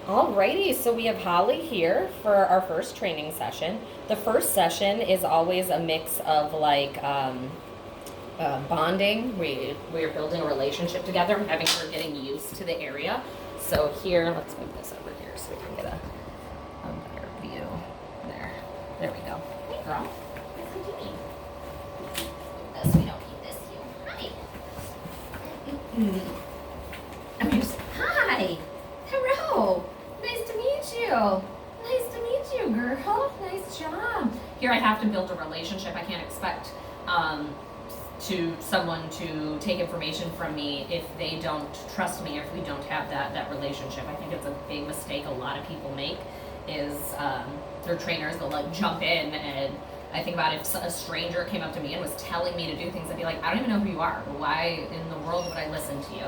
Alrighty, so we have Holly here for our first training session. The first session is always a mix of bonding. We're building a relationship together, having her getting used to the area. So here, let's move this over here so we can get a better view. There we go. Hey girl, what's you doing? This we don't need this you. Hi. Hi. Hello. Nice to meet you. Nice to meet you, girl. Nice job. Here I have to build a relationship. I can't expect to someone to take information from me if they don't trust me, or if we don't have that relationship. I think it's a big mistake a lot of people make is their trainers, they'll like jump in, and I think about if a stranger came up to me and was telling me to do things, I'd be like, I don't even know who you are. Why in the world would I listen to you?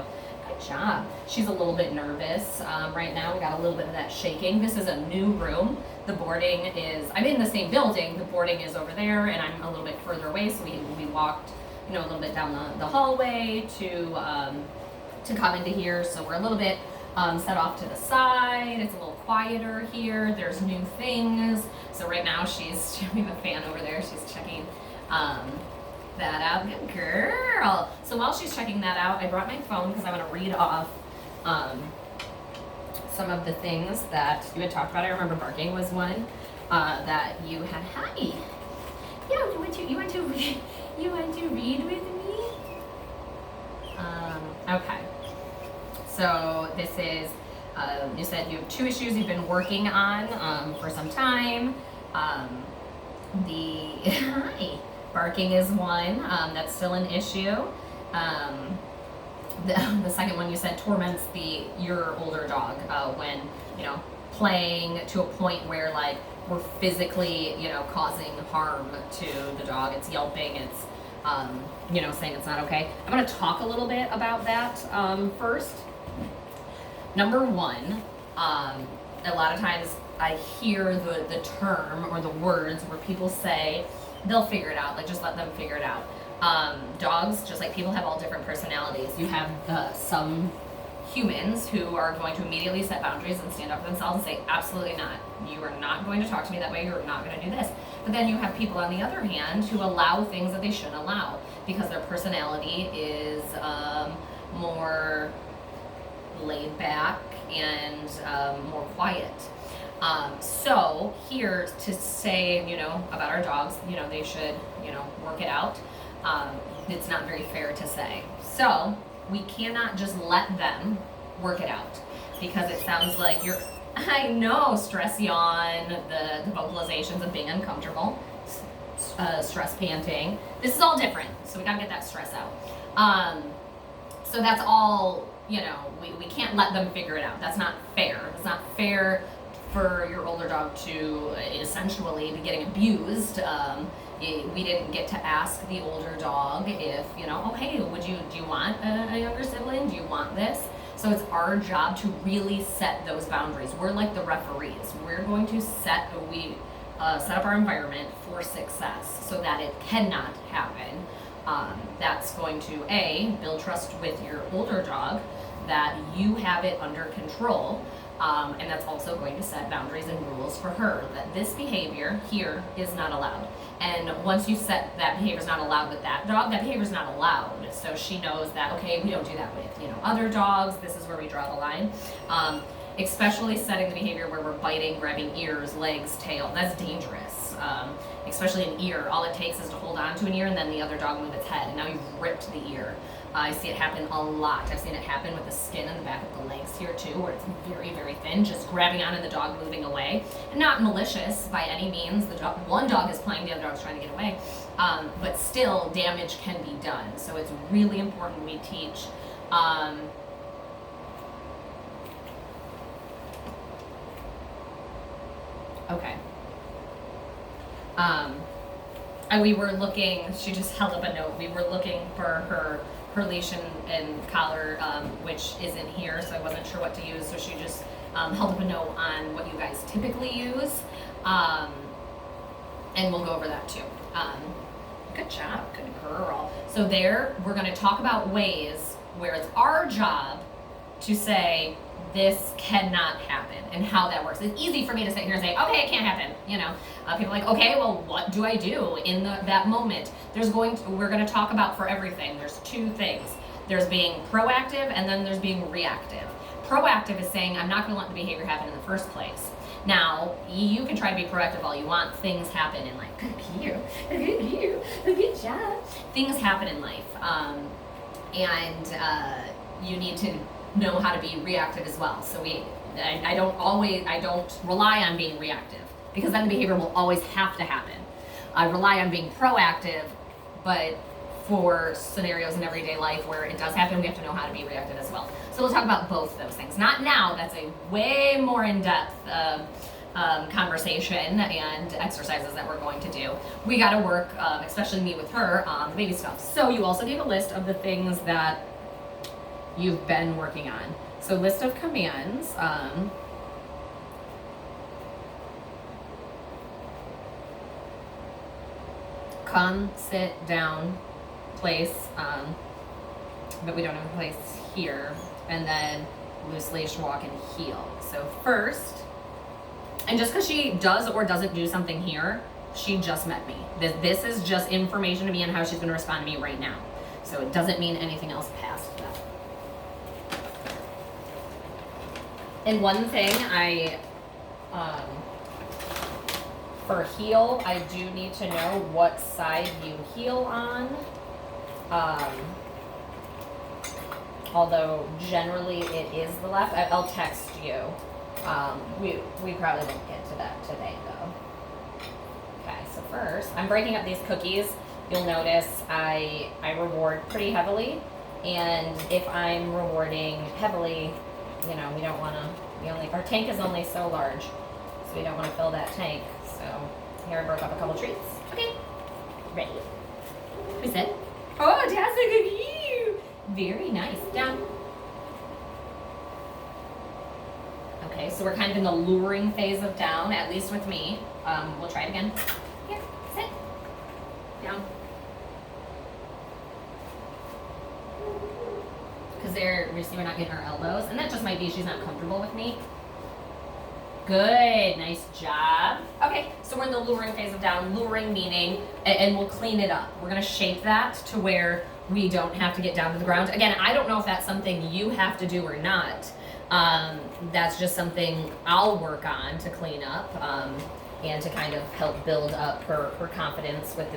Good job. She's a little bit nervous right now. We got a little bit of that shaking. This is a new room. The boarding is, I'm in the same building. The boarding is over there, and I'm a little bit further away, so we walked, a little bit down the hallway to come into here. So we're a little bit set off to the side. It's a little quieter here. There's new things. So right now we have a fan over there. She's checking that out. Good girl. So while she's checking that out, I brought my phone because I want to read off some of the things that you had talked about. I remember barking was one that you had. Hi. Yeah, you want to read with me? Okay. So this is, you said you have two issues you've been working on for some time. Hi. Barking is one, that's still an issue. The second one you said torments your older dog when, playing to a point where like we're physically, causing harm to the dog. It's yelping, it's, saying it's not okay. I'm gonna talk a little bit about that first. Number one, a lot of times I hear the term or the words where people say, they'll figure it out, like just let them figure it out. Dogs, just like people, have all different personalities. You have some humans who are going to immediately set boundaries and stand up for themselves and say, absolutely not. You are not going to talk to me that way. You're not going to do this. But then you have people, on the other hand, who allow things that they shouldn't allow because their personality is more laid back and more quiet. So here to say, about our dogs, they should, work it out. It's not very fair to say. So we cannot just let them work it out because it sounds like I know, stress yawn, the vocalizations of being uncomfortable, stress panting. This is all different. So we gotta get that stress out. So that's all, we can't let them figure it out. That's not fair. It's not fair for your older dog to essentially be getting abused. We didn't get to ask the older dog if, oh hey, do you want a younger sibling? Do you want this? So it's our job to really set those boundaries. We're like the referees. We're going to set up our environment for success so that it cannot happen. That's going to build trust with your older dog that you have it under control. And that's also going to set boundaries and rules for her that this behavior here is not allowed. And once you set that behavior is not allowed with that dog, that behavior is not allowed. So she knows that, okay, we don't do that with, other dogs. This is where we draw the line. Especially setting the behavior where we're biting, grabbing ears, legs, tail. That's dangerous. Especially an ear. All it takes is to hold on to an ear and then the other dog move its head. And now you've ripped the ear. I see it happen a lot. I've seen it happen with the skin in the back of the legs here too, where it's very, very thin, just grabbing on and the dog moving away. And not malicious by any means. One dog is playing, the other dog's trying to get away. But still, damage can be done. So it's really important we teach. Okay. And we were looking, she just held up a note. We were looking for her leash and collar, which isn't here, so I wasn't sure what to use. So she just held up a note on what you guys typically use. And we'll go over that too. Good job, good girl. So there, we're gonna talk about ways where it's our job to say, this cannot happen, and how that works. It's easy for me to sit here and say, okay, it can't happen. People are like, okay, well, what do I do in that moment? We're going to talk about for everything. There's two things. There's being proactive, and then there's being reactive. Proactive is saying, I'm not going to let the behavior happen in the first place. Now, you can try to be proactive all you want. Things happen in life. Good job. Things happen in life. And you need to know how to be reactive as well. So I don't rely on being reactive, because then the behavior will always have to happen. I rely on being proactive, but for scenarios in everyday life where it does happen, we have to know how to be reactive as well. So we'll talk about both those things. Not now, that's a way more in-depth conversation and exercises that we're going to do. We got to work, especially me with her, on the baby stuff. So you also gave a list of the things that you've been working on. So list of commands. Come, sit, down, place, but we don't have a place here. And then loose leash, walk, and heel. So first, and just because she does or doesn't do something here, she just met me. This is just information to me on how she's going to respond to me right now. So it doesn't mean anything else past that. And one thing for heel, I do need to know what side you heel on. Although generally it is the left. I'll text you. We probably won't get to that today though. Okay, so first, I'm breaking up these cookies. You'll notice I reward pretty heavily. And if I'm rewarding heavily, we don't want to, our tank is only so large. So we don't want to fill that tank. So here I broke up a couple treats. Okay, ready. Who's it? Oh, Tassie cookie! Very nice. Down. Okay, so we're kind of in the luring phase of down, at least with me. We'll try it again. Here, sit. Down. Because we see we're not getting our elbows, and that just might be she's not comfortable with me. Good, nice job. Okay, so we're in the luring phase of down. Luring meaning, and we'll clean it up. We're gonna shape that to where we don't have to get down to the ground. Again, I don't know if that's something you have to do or not. That's just something I'll work on to clean up, and to kind of help build up her confidence with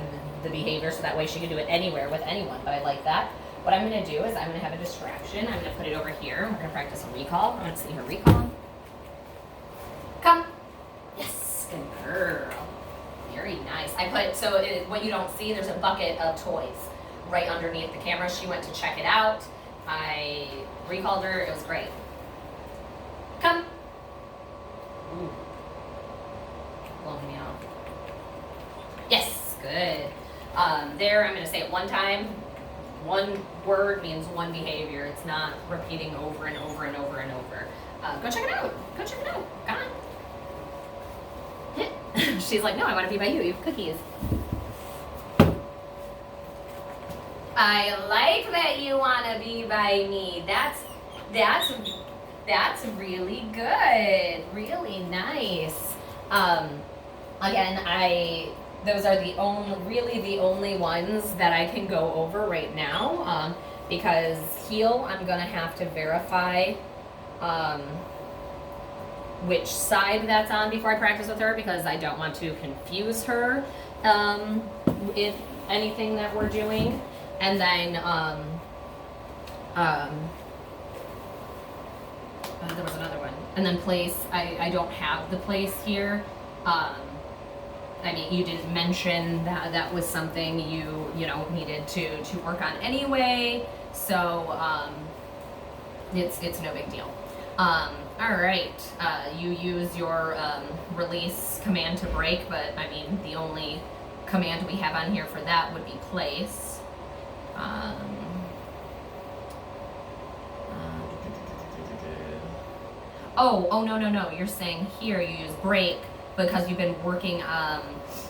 the behavior, so that way she can do it anywhere with anyone. But I like that. What I'm gonna do is I'm gonna have a distraction. I'm gonna put it over here. We're gonna practice a recall. I wanna see her recall. Come. Yes, good girl. Very nice. What you don't see, there's a bucket of toys right underneath the camera. She went to check it out. I recalled her. It was great. Come. Ooh. Blowing me off. Yes, good. There, I'm going to say it one time. One word means one behavior. It's not repeating over and over and over and over. Go check it out. Go check it out. Come on. She's like, no, I want to be by you. You have cookies. I like that you want to be by me. That's really good. Really nice. Again, those are the only ones that I can go over right now, because heel, I'm gonna have to verify which side that's on before I practice with her, because I don't want to confuse her with anything that we're doing. And then there was another one. And then place, I don't have the place here. I mean, you didn't mention that was something you needed to work on anyway. So it's no big deal. All right, you use your release command to break, but I mean, the only command we have on here for that would be place. Oh, no. You're saying here you use break because you've been working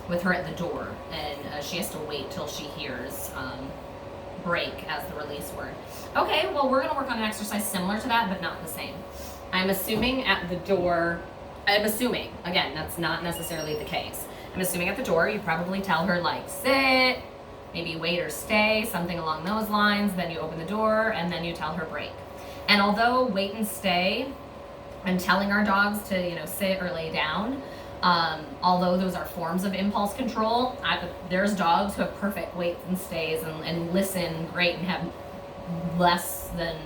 with her at the door, and she has to wait till she hears break as the release word. Okay, well, we're going to work on an exercise similar to that, but not the same. I'm assuming at the door, I'm assuming, again, that's not necessarily the case. I'm assuming at the door, you probably tell her like, sit, maybe wait or stay, something along those lines. Then you open the door and then you tell her break. And although wait and stay and telling our dogs to, sit or lay down, although those are forms of impulse control, there's dogs who have perfect waits and stays and listen great and have less than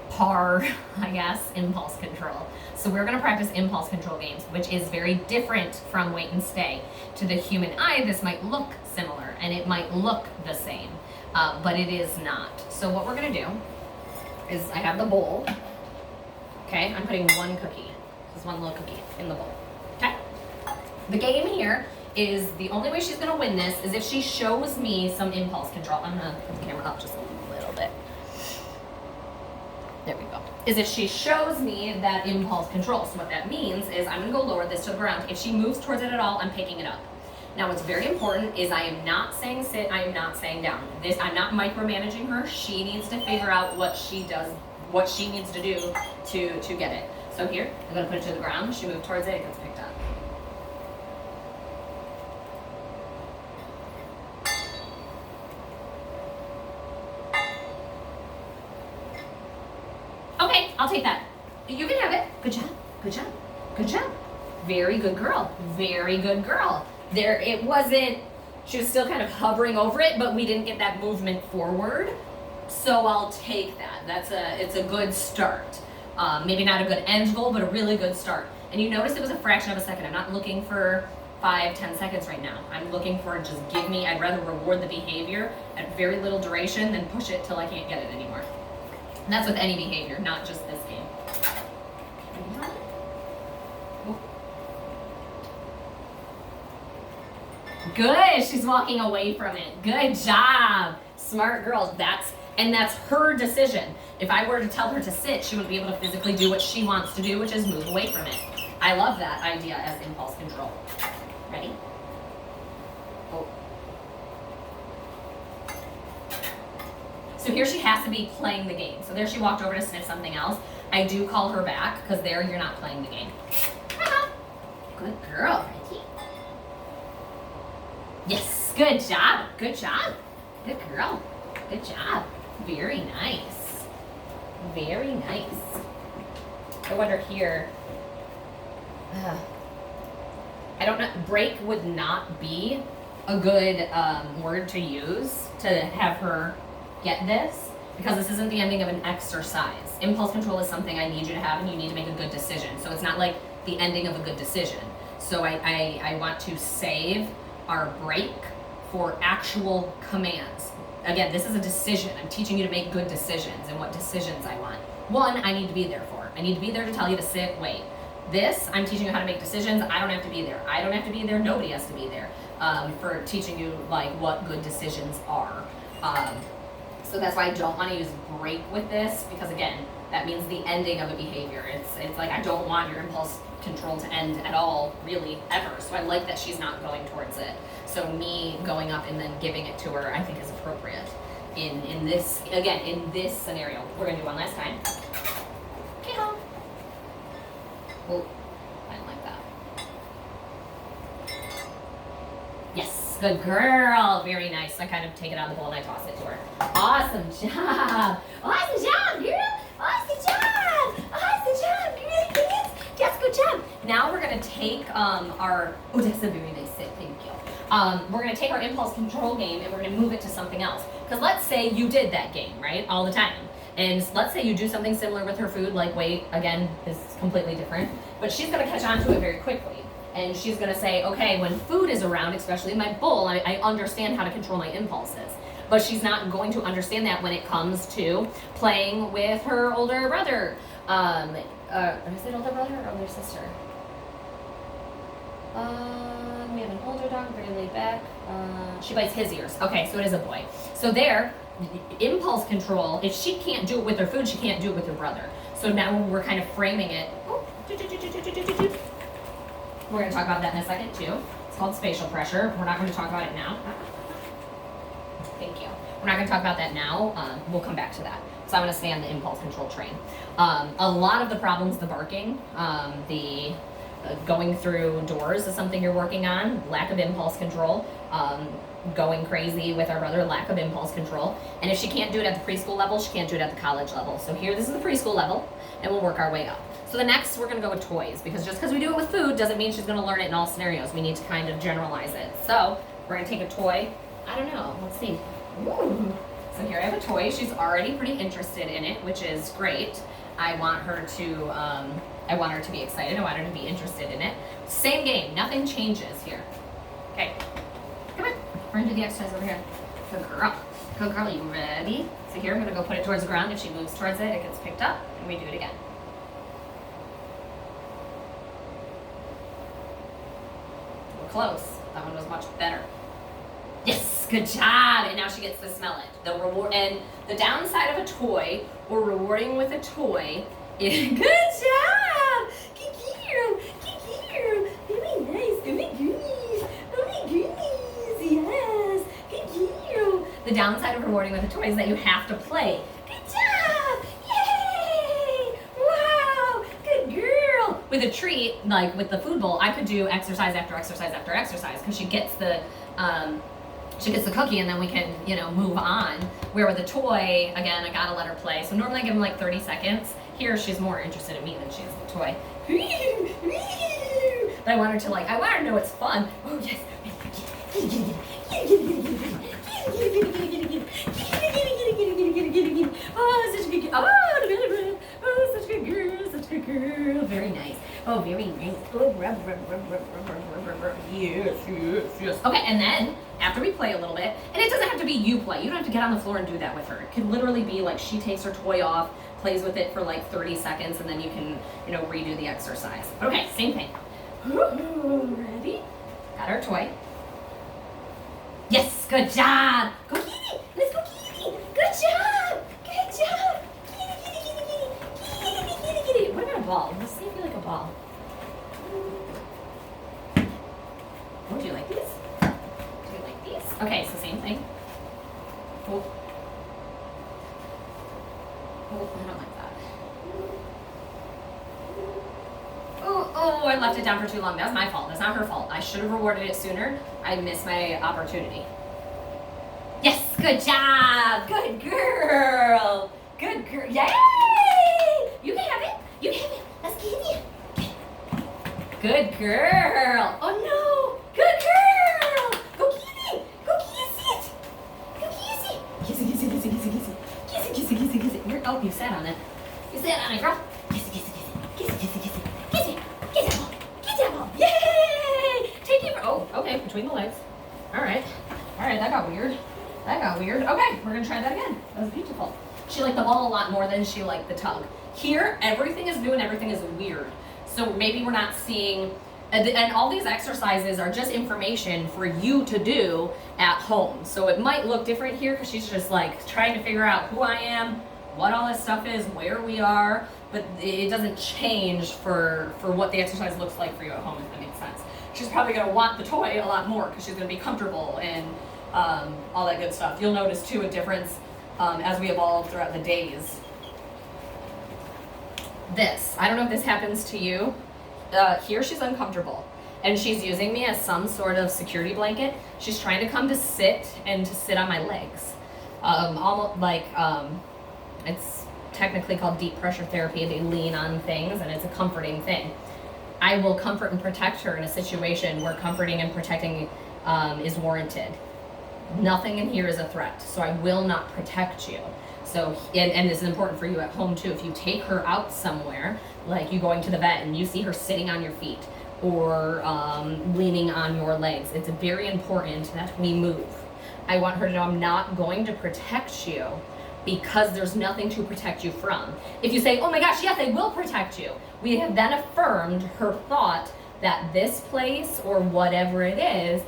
par, I guess, impulse control. So we're going to practice impulse control games, which is very different from wait and stay. To the human eye, this might look similar and it might look the same, but it is not. So what we're going to do is I have the bowl. Okay, I'm putting one cookie, just one little cookie in the bowl. Okay? The game here is the only way she's going to win this is if she shows me some impulse control. I'm going to put the camera up just a little bit. There we go. Is if she shows me that impulse control. So what that means is I'm going to go lower this to the ground. If she moves towards it at all, I'm picking it up. Now what's very important is I am not saying sit, I am not saying down. I'm not micromanaging her. She needs to figure out what she does, what she needs to do to get it. So here, I'm going to put it to the ground. She moves towards it, it gets picked up. Okay, I'll take that. You can have it. Good job. Good job. Good job. Very good girl. Very good girl. There, it wasn't, she was still kind of hovering over it, but we didn't get that movement forward. So I'll take that. It's a good start. Maybe not a good end goal, but a really good start. And you notice it was a fraction of a second. I'm not looking for 5-10 seconds right now. I'm looking for just give me, I'd rather reward the behavior at very little duration than push it till I can't get it anymore. And that's with any behavior, not just this game. Good, she's walking away from it. Good job. Smart girls. That's her decision. If I were to tell her to sit, she wouldn't be able to physically do what she wants to do, which is move away from it. I love that idea as impulse control. Ready? Oh. So here she has to be playing the game. So there she walked over to sniff something else. I do call her back because there you're not playing the game. Good girl. Ready? Yes, good job. Good job. Good girl. Good job. Very nice. Very nice. I wonder here. I don't know. Break would not be a good word to use to have her get this because this isn't the ending of an exercise. Impulse control is something I need you to have and you need to make a good decision. So it's not like the ending of a good decision. So I want to save our break for actual commands. Again, this is a decision. I'm teaching you to make good decisions and what decisions I want. One, I need to be there for. I need to be there to tell you to sit, wait. This, I'm teaching you how to make decisions. I don't have to be there. I don't have to be there. Nobody has to be there for teaching you like what good decisions are. So that's why I don't want to use break with this because again, that means the ending of a behavior. It's like I don't want your impulse control to end at all, really, ever. So I like that she's not going towards it. So me going up and then giving it to her, I think is appropriate. In this, again, in this scenario. We're gonna do one last time. Okay, home. Oh, I didn't like that. Yes, good girl. Very nice. I kind of take it out of the bowl and I toss it to her. Awesome job. Awesome job, girl. Awesome job. Awesome job. Yes, good job. Now we're gonna take our, oh, that's a very nice sit, thank you. We're gonna take our impulse control game and we're gonna move it to something else. Because let's say you did that game, right, all the time. And let's say you do something similar with her food, like weight, again, is completely different. But she's gonna catch on to it very quickly. And she's gonna say, okay, when food is around, especially in my bowl, I understand how to control my impulses. But she's not going to understand that when it comes to playing with her older brother. Is it older brother or older sister? We have an older dog, very laid back. She bites his ears. Okay, so it is a boy. So there, impulse control, if she can't do it with her food, she can't do it with her brother. So now we're kind of framing it. We're going to talk about that in a second too. It's called spatial pressure. We're not going to talk about it now. Thank you. We're not going to talk about that now. We'll come back to that. So I'm going to stay on the impulse control train. A lot of the problems, the barking, the going through doors is something you're working on, lack of impulse control, going crazy with our brother, lack of impulse control. And if she can't do it at the preschool level, she can't do it at the college level. So here, this is the preschool level, and we'll work our way up. So the next, we're going to go with toys, because just because we do it with food doesn't mean she's going to learn it in all scenarios. We need to kind of generalize it. So we're going to take a toy. I don't know. Let's see. Ooh. So here I have a toy. She's already pretty interested in it, which is great. I want her to be excited. I want her to be interested in it. Same game. Nothing changes here. Okay. Come on. We're going to do the exercise over here. Good girl. Good girl. You ready? So here I'm going to go put it towards the ground. If she moves towards it, it gets picked up, and we do it again. We're close. That one was much better. Yes, good job. And now she gets to smell it. The reward, and the downside of a toy or rewarding with a toy is good job. Kiki, Kiki, very nice. Oh my goodness. Oh my goodness. Yes. Kiki. The downside of rewarding with a toy is that you have to play. Good job. Yay. Wow. Good girl. With a treat, like with the food bowl, I could do exercise after exercise after exercise because she gets the cookie, and then we can, move on. Where with a toy, again, I gotta let her play. So normally I give them like 30 seconds. Here, she's more interested in me than she is in the toy. But I want her to know it's fun. Oh, yes. Oh, such a good girl. Oh, such a good girl. Such a good girl. Very nice. Oh, very nice. Oh, rub. Yes. Okay, and then after we play a little bit, and it doesn't have to be you play. You don't have to get on the floor and do that with her. It can literally be like she takes her toy off, plays with it for like 30 seconds, and then you can, redo the exercise. Okay, same thing. Ready? Got our toy. Yes, good job. Go kitty. Let's go kitty. Good job. Good job. Kitty. What about a ball? Let's see if you like a ball. Oh, do you like these? Do you like these? Okay, so same thing. Oh, I don't like that. Oh, I left it down for too long. That was my fault. That's not her fault. I should have rewarded it sooner. I missed my opportunity. Yes, good job. Good girl. Good girl. Yay! You can have it. You can have it. Let's give it. Good girl. Oh, no. Good girl. Go kitty. Go kiss it. Go kiss it. Kiss it, kiss it, kiss it, kiss it, kiss it. Kiss it, kiss it, kiss it, kiss it. Oh, you sat on it. You sat on it, girl. Kiss it, kiss it, kiss it. Kiss it, kiss it, kiss it. Kiss it. Get that ball. Get that ball. Yay! Take it. Oh, okay. Between the legs. All right. That got weird. Okay, we're going to try that again. That was beautiful. She liked the ball a lot more than she liked the tug. Here, everything is new and everything is weird. So maybe we're not seeing, and all these exercises are just information for you to do at home. So it might look different here because she's just like trying to figure out who I am, what all this stuff is, where we are, but it doesn't change for what the exercise looks like for you at home, if that makes sense. She's probably going to want the toy a lot more because she's going to be comfortable and all that good stuff. You'll notice too a difference as we evolve throughout the days. This, I don't know if this happens to you. Here she's uncomfortable and she's using me as some sort of security blanket. She's trying to come to sit on my legs. Almost like, it's technically called deep pressure therapy. They lean on things and it's a comforting thing. I will comfort and protect her in a situation where comforting and protecting is warranted. Nothing in here is a threat, so I will not protect you. So, and this is important for you at home too. If you take her out somewhere, like you going to the vet and you see her sitting on your feet or leaning on your legs, it's very important that we move. I want her to know I'm not going to protect you because there's nothing to protect you from. If you say, oh my gosh, yes, I will protect you, we have then affirmed her thought that this place or whatever it is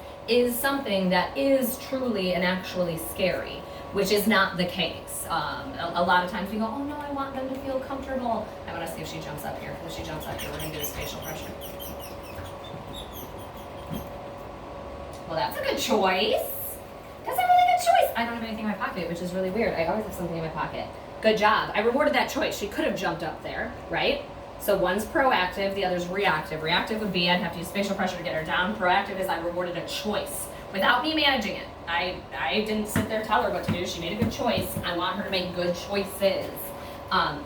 something that is truly and actually scary, which is not the case. A lot of times we go, oh no, I want them to feel comfortable. I want to see if she jumps up here. If she jumps up here, we're going to do spatial pressure. Well, that's a good choice. That's a really good choice. I don't have anything in my pocket, which is really weird. I always have something in my pocket. Good job. I rewarded that choice. She could have jumped up there, right? So one's proactive, the other's reactive. Reactive would be I'd have to use facial pressure to get her down. Proactive is I rewarded a choice without me managing it. I didn't sit there tell her what to do. She made a good choice. I want her to make good choices.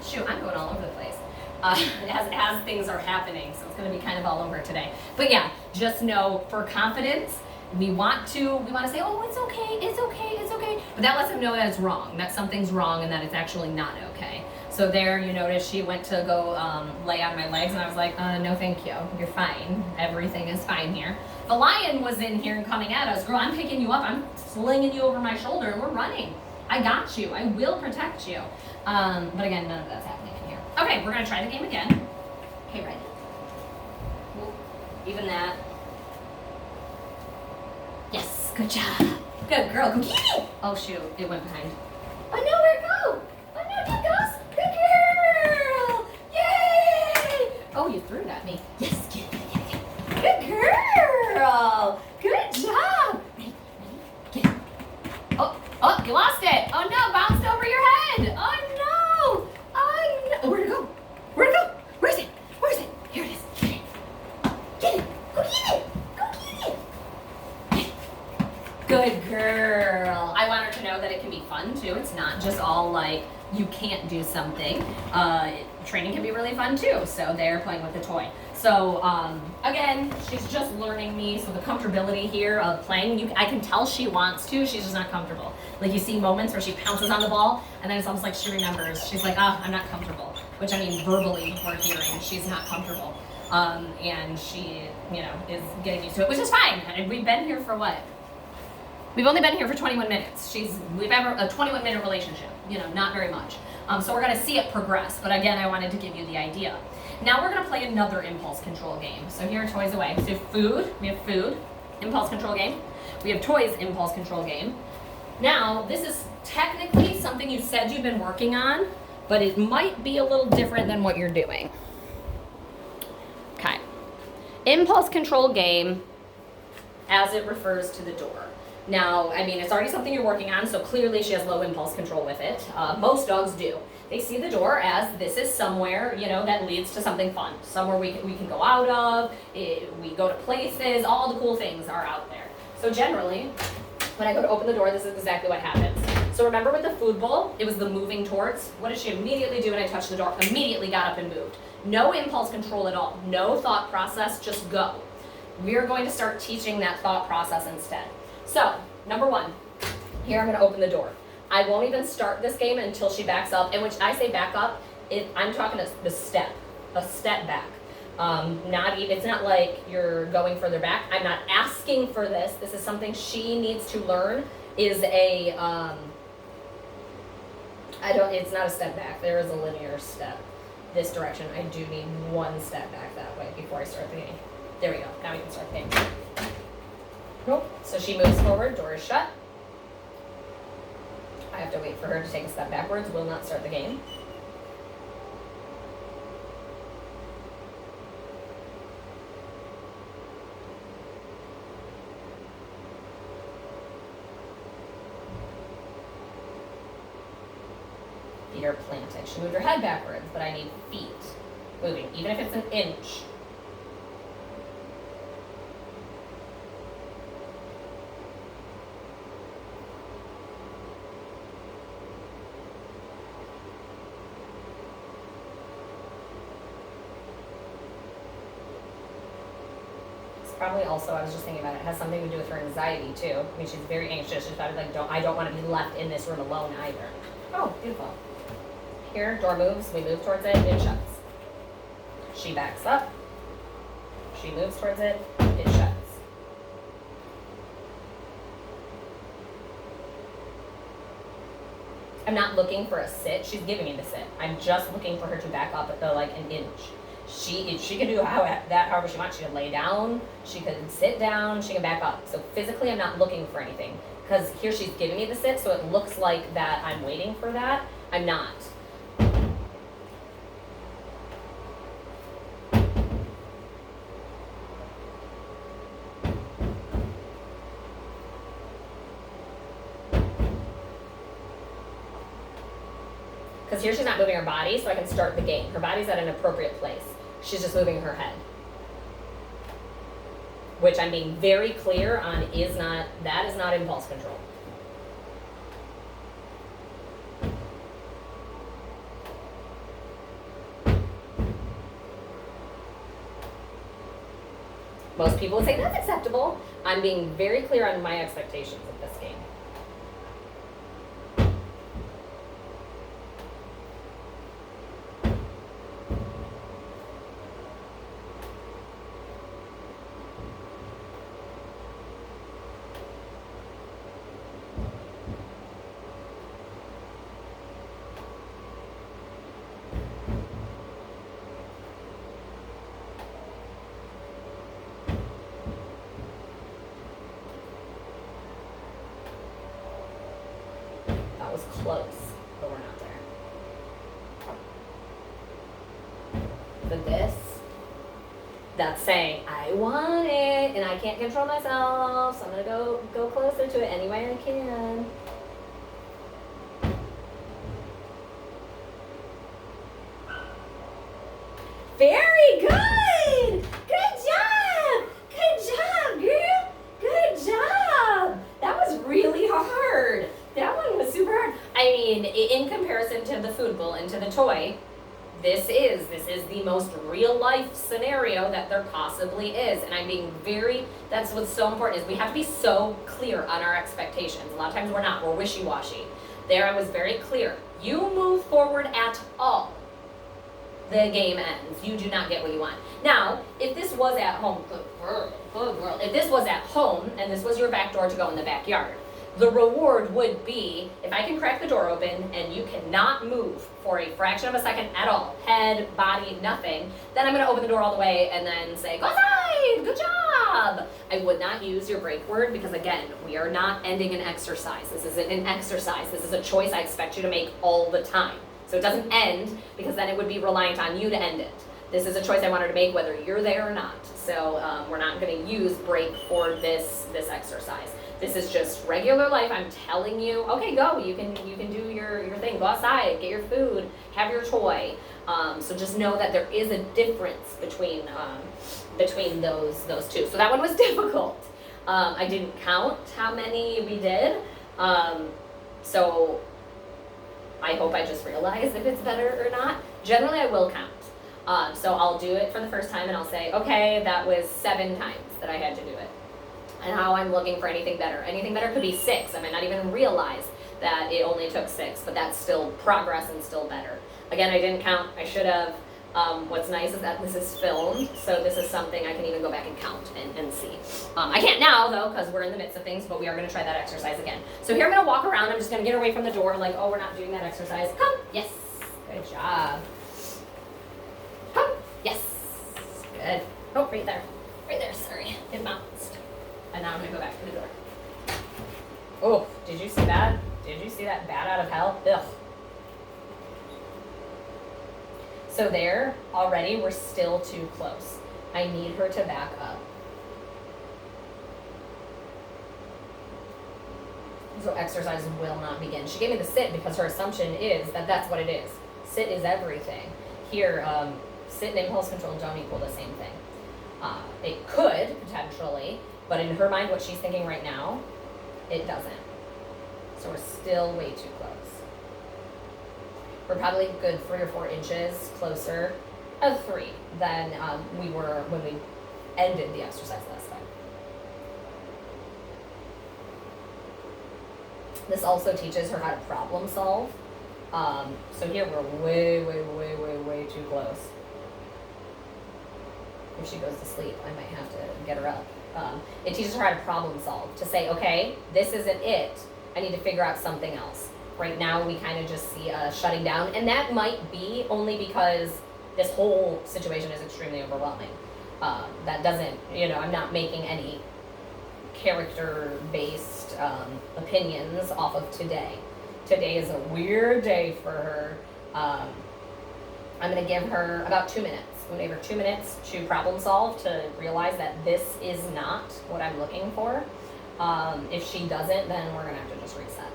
Shoot, I'm going all over the place. As things are happening, so it's going to be kind of all over today. But yeah, just know for confidence, we want to say, oh, it's okay, it's okay, it's okay. But that lets them know that it's wrong, that something's wrong and that it's actually not okay. So there, you notice she went to go lay on my legs, and I was like, no thank you, you're fine. Everything is fine here. The lion was in here and coming at us. Girl, I'm picking you up, I'm slinging you over my shoulder, and we're running. I got you, I will protect you. But again, none of that's happening in here. Okay, we're gonna try the game again. Okay, ready? Even that. Yes, good job. Good girl, go get it! Oh shoot, it went behind. Oh no, where'd it go? Oh no, it goes. Good girl! Yay! Oh, you threw it at me. Yes, get it. Good girl! Good job! Ready, get it. Oh, you lost it. Oh no, bounced over your head. Oh no! Oh no! Where'd it go? Where'd it go? Where's it? Where's it? Here it is. Get it. Get it. Go get it. Go get it. Good girl. I want her to know that it can be fun too. It's not just all like you can't do something. Training can be really fun too. So they're playing with the toy. So again, she's just learning me. So the comfortability here of playing, I can tell she wants to. She's just not comfortable. Like you see moments where she pounces on the ball, and then it's almost like she remembers. She's like, I'm not comfortable. Which I mean, verbally we're hearing she's not comfortable. And she, is getting used to it, which is fine. And we've been here for what? We've only been here for 21 minutes. We've ever a 21-minute relationship, not very much. So we're gonna see it progress, but again, I wanted to give you the idea. Now we're gonna play another impulse control game. So here are toys away. So we have food, impulse control game. We have toys, impulse control game. Now, this is technically something you said you've been working on, but it might be a little different than what you're doing. Okay. Impulse control game as it refers to the door. Now, I mean, it's already something you're working on, so clearly she has low impulse control with it. Most dogs do. They see the door as this is somewhere, that leads to something fun. Somewhere we can go out of, we go to places, all the cool things are out there. So generally, when I go to open the door, this is exactly what happens. So remember with the food bowl, it was the moving towards. What did she immediately do when I touched the door? Immediately got up and moved. No impulse control at all. No thought process, just go. We're going to start teaching that thought process instead. So, number one, here I'm going to open the door. I won't even start this game until she backs up. And when I say back up, I'm talking a step back. It's not like you're going further back. I'm not asking for this. This is something she needs to learn. It's not a step back. There is a linear step this direction. I do need one step back that way before I start the game. There we go. Now we can start the game. Nope. So she moves forward, door is shut. I have to wait for her to take a step backwards, will not start the game. Feet are planted. She moved her head backwards, but I need feet moving, even if it's an inch. Probably also, I was just thinking about it has something to do with her anxiety too. I mean, she's very anxious. She's probably like, I don't want to be left in this room alone either. Oh, beautiful. Here, door moves, we move towards it, it shuts. She backs up, she moves towards it, it shuts. I'm not looking for a sit, she's giving me the sit. I'm just looking for her to back up at an inch. She can do however she wants. She can lay down, she can sit down, she can back up. So physically I'm not looking for anything. Because here she's giving me the sit, so it looks like that I'm waiting for that. I'm not. Because here she's not moving her body, so I can start the game. Her body's at an appropriate place. She's just moving her head. Which I'm being very clear on that is not impulse control. Most people would say that's acceptable. I'm being very clear on my expectations of this game. Was close, but we're not there. But this, that's saying, I want it, and I can't control myself, so I'm gonna go closer to it any way I can. Very good! Good job! Good job, girl! Good job! That was really hard. That one was super hard. I mean, in comparison to the food bowl and to the toy, this is the most real life scenario that there possibly is. And I'm being that's what's so important, is we have to be so clear on our expectations. A lot of times we're not, we're wishy-washy. There I was very clear. You move forward at all, the game ends. You do not get what you want. Now, if this was at home, good world, if this was at home and this was your back door to go in the backyard, the reward would be, if I can crack the door open and you cannot move for a fraction of a second at all, head, body, nothing, then I'm going to open the door all the way and then say, go outside, good job. I would not use your break word because, again, we are not ending an exercise. This isn't an exercise. This is a choice I expect you to make all the time. So it doesn't end, because then it would be reliant on you to end it. This is a choice I want her to make whether you're there or not. So we're not going to use break for this exercise. This is just regular life. I'm telling you, okay, go. You can do your thing. Go outside, get your food, have your toy. So just know that there is a difference between those two. So that one was difficult. I didn't count how many we did. So I hope I just realized if it's better or not. Generally, I will count. So I'll do it for the first time and I'll say, okay, that was 7 times that I had to do it. And how I'm looking for anything better. Anything better could be 6. I might not even realize that it only took 6, but that's still progress and still better. Again, I didn't count. I should have. What's nice is that this is filmed, so this is something I can even go back and count and see. I can't now, though, because we're in the midst of things, but we are going to try that exercise again. So here I'm going to walk around. I'm just going to get away from the door like, oh, we're not doing that exercise. Come. Yes. Good job. Come. Yes. Good. Oh, right there. Right there. Sorry. It bounced. And now I'm going to go back to the door. Oh, did you see that? Did you see that bat out of hell? Ugh. So there, already, we're still too close. I need her to back up. So exercise will not begin. She gave me the sit because her assumption is that that's what it is. Sit is everything. Here, sit and impulse control don't equal the same thing. It could, potentially, but in her mind, what she's thinking right now, it doesn't. So we're still way too close. We're probably a good 3 or 4 inches closer of 3 than we were when we ended the exercise last time. This also teaches her how to problem solve. So here we're way too close. If she goes to sleep, I might have to get her up. It teaches her how to problem solve, to say, okay, this isn't it. I need to figure out something else. Right now, we kind of just see shutting down, and that might be only because this whole situation is extremely overwhelming. That doesn't, I'm not making any character-based opinions off of today. Today is a weird day for her. I'm going to give her about 2 minutes. I'm going to give her 2 minutes to problem solve, to realize that this is not what I'm looking for. If she doesn't, then we're going to have to just reset.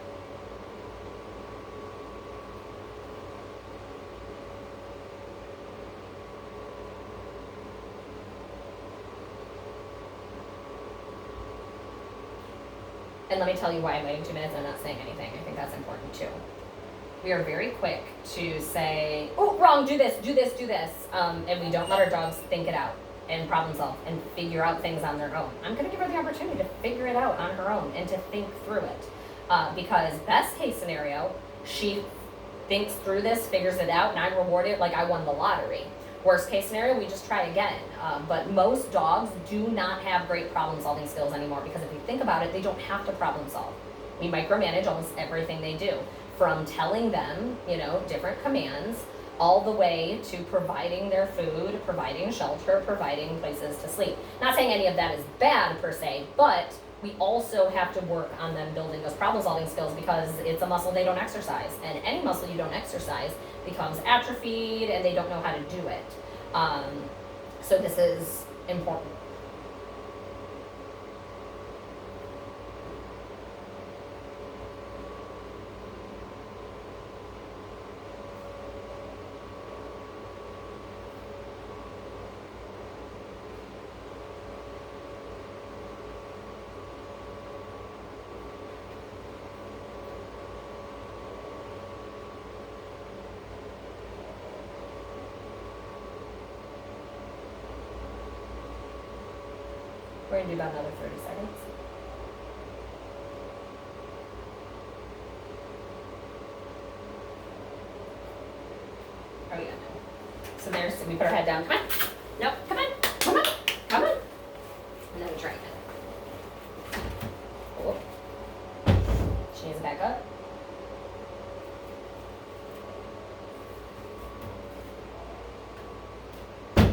And let me tell you why I'm waiting 2 minutes and I'm not saying anything. I think that's important too. We are very quick to say, oh, wrong, do this, do this, do this. And we don't let our dogs think it out and problem solve and figure out things on their own. I'm going to give her the opportunity to figure it out on her own and to think through it. Because best case scenario, she thinks through this, figures it out, and I reward it like I won the lottery. Worst case scenario, we just try again. But most dogs do not have great problem solving skills anymore because if you think about it, they don't have to problem solve. We micromanage almost everything they do, from telling them, different commands, all the way to providing their food, providing shelter, providing places to sleep. Not saying any of that is bad per se, but we also have to work on them building those problem solving skills because it's a muscle they don't exercise. And any muscle you don't exercise becomes atrophied and they don't know how to do it. So this is important. We're gonna do about another 30 seconds. Oh yeah. So we put our head down. Come on. Nope. Come on. Come on. Come on. And then we try again. Oh. She needs to back up.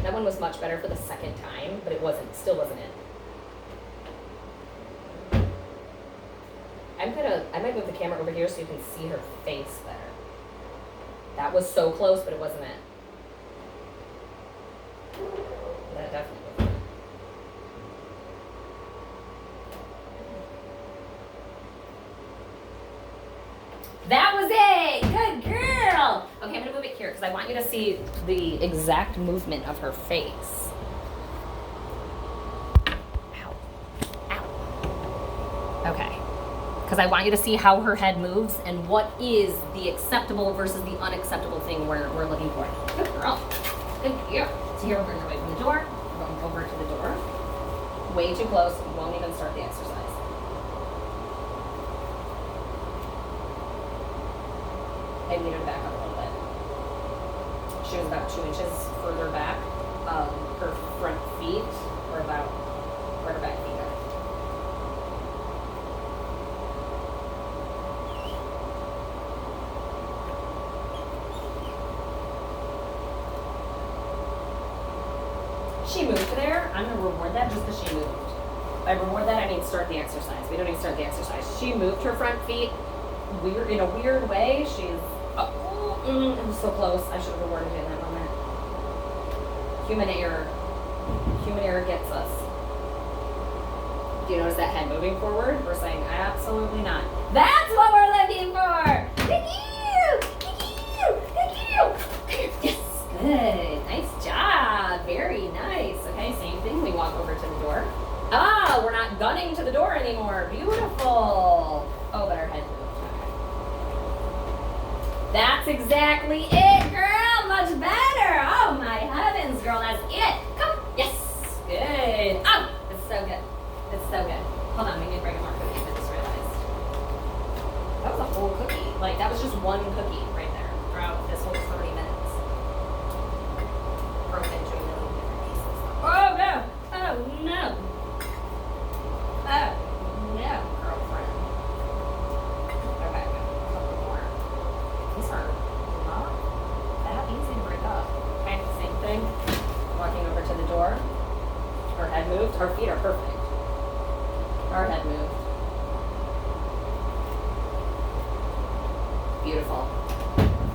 That one was much better for the second time, but still wasn't it. I might move the camera over here so you can see her face better. That was so close, but it wasn't it. That definitely wasn't it. That was it! Good girl! Okay, I'm gonna move it here because I want you to see the exact movement of her face. Ow. Ow. Okay. Because I want you to see how her head moves and what is the acceptable versus the unacceptable thing we're looking for. Good girl. Good girl. So here we're going away from the door. We're going over to the door. Way too close. We won't even start the exercise. I need her to back up a little bit. She was about 2 inches further back. Her front feet were about where her back feet are. She moved there. I'm going to reward that just because she moved. By reward that, I mean start the exercise. We don't need to start the exercise. She moved her front feet in a weird way. She's, it was so close. I should have rewarded you in that moment. Human error. Human error gets us. Do you notice that head moving forward? We're saying absolutely not. That's what we're looking for. Thank you. Thank you. Thank you. Yes. Good. Nice job. Very nice. Okay, same thing. We walk over to the door. Ah, we're not gunning to the door anymore. Beautiful. Oh, but our head moved. Okay. That's exactly it, girl. Much better. Oh, my heavens, girl. That's it. Come. Yes. Good. Oh, it's so good. It's so good. Hold on. We need to bring more cookies. I just realized. That was a whole cookie. Like, that was just one cookie right there throughout this whole 30 minutes. Broken into a million different pieces. Oh, no. Oh, no. Oh, no, girlfriend. Okay, a couple more. These are not that easy to break up. Okay, same thing. Walking over to the door. Her head moved. Her feet are perfect. Her head moved. Beautiful.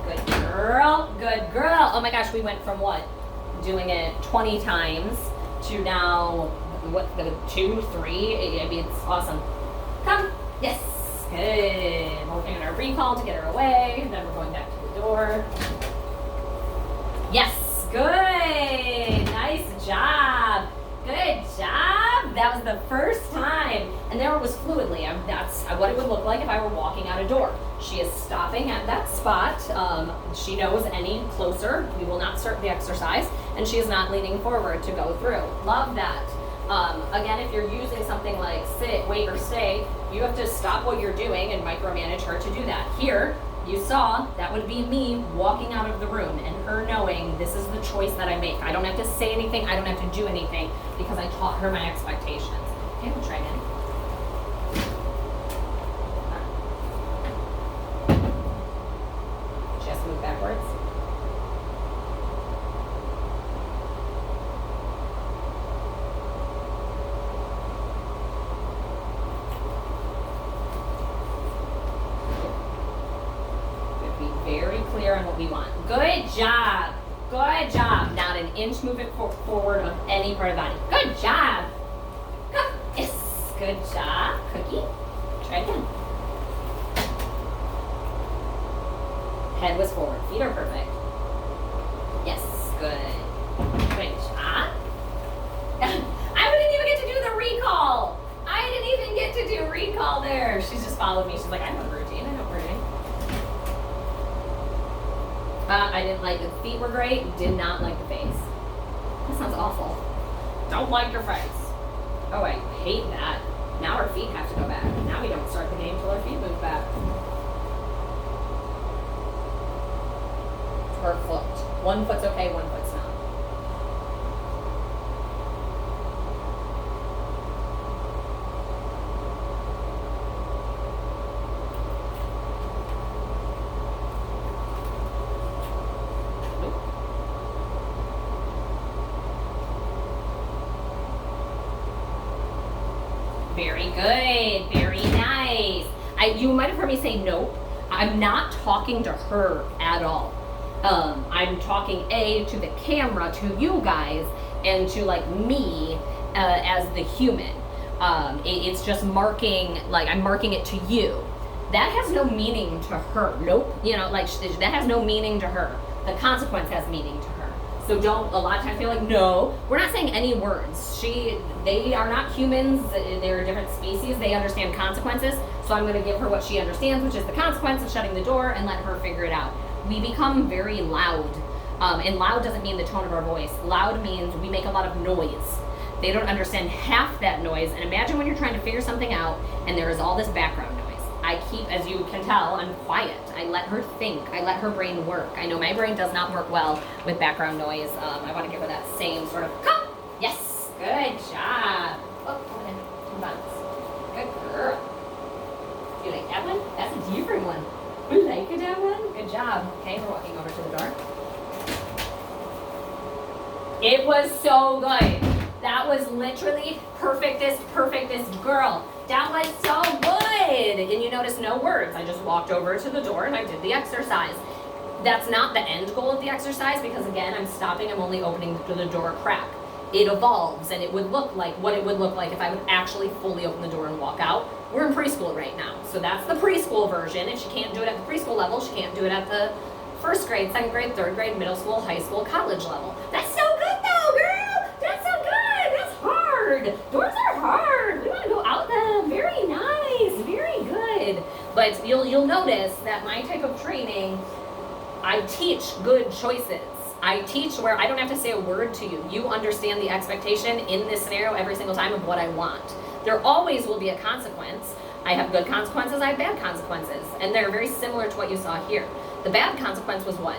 Good girl. Good girl. Oh my gosh, we went from what? Doing it 20 times to now, the 2, 3, I mean, it's awesome. Come. Yes. Good. We're working on our recall to get her away. Then we're going back to the door. Yes. Good. Nice job. Good job. That was the first time And there it was fluidly. That's what it would look like if I were walking out a door. She is stopping at that spot. She knows any closer, we will not start the exercise, and she is not leaning forward to go through. Love that. Again, if you're using something like sit, wait, or stay, you have to stop what you're doing and micromanage her to do that. Here, you saw, that would be me walking out of the room and her knowing this is the choice that I make. I don't have to say anything, I don't have to do anything because I taught her my expectations. Okay, we'll try again. Just move backwards. Very clear on what we want. Good job. Good job. Not an inch movement forward of any part of the body. Good job. Yes. Good job. Cookie. Try again. Head was forward. Feet are perfect. Yes. Good. Good job. I didn't even get to do the recall. I didn't even get to do recall there. She's just followed me. She's like, I know the routine. I know the routine. I didn't like the feet were great, did not like the face. That sounds awful. Don't like your face. Oh, I hate that. Now our feet have to go back. Now we don't start the game till our feet move back. Or foot. One foot's okay, one foot's not. Very good, very nice. You might have heard me say nope. I'm not talking to her at all. I'm talking to the camera, to you guys, and to like me as the human. It's just marking, like I'm marking it to you. That has no meaning to her. Nope. You know, like that has no meaning to her. The consequence has meaning to her. So don't, a lot of times feel like, no, we're not saying any words. They are not humans, they're a different species, they understand consequences, so I'm gonna give her what she understands, which is the consequence of shutting the door, and let her figure it out. We become very loud, and loud doesn't mean the tone of our voice. Loud means we make a lot of noise. They don't understand half that noise, and imagine when you're trying to figure something out, and there is all this background noise. I keep, as you can tell, I'm quiet. I let her think. I let her brain work. I know my brain does not work well with background noise. I want to give her that same sort of, come! Yes! Good job. Oh, come on. Bounce. Good girl. You like that one? That's a different one. You like that one? Good job. Okay, we're walking over to the door. It was so good. That was literally perfectest girl. That was so good. And you notice no words. I just walked over to the door and I did the exercise. That's not the end goal of the exercise because again, I'm stopping, I'm only opening the door a crack. It evolves and it would look like what it would look like if I would actually fully open the door and walk out. We're in preschool right now. So that's the preschool version. If she can't do it at the preschool level, she can't do it at the first grade, second grade, third grade, middle school, high school, college level. That's so good though, girl. That's so good. That's hard. Doors are hard. We want to go out them. Very nice. Very good. But you'll notice that my type of training, I teach good choices. I teach where I don't have to say a word to you. You understand the expectation in this scenario every single time of what I want. There always will be a consequence. I have good consequences, I have bad consequences. And they're very similar to what you saw here. The bad consequence was what?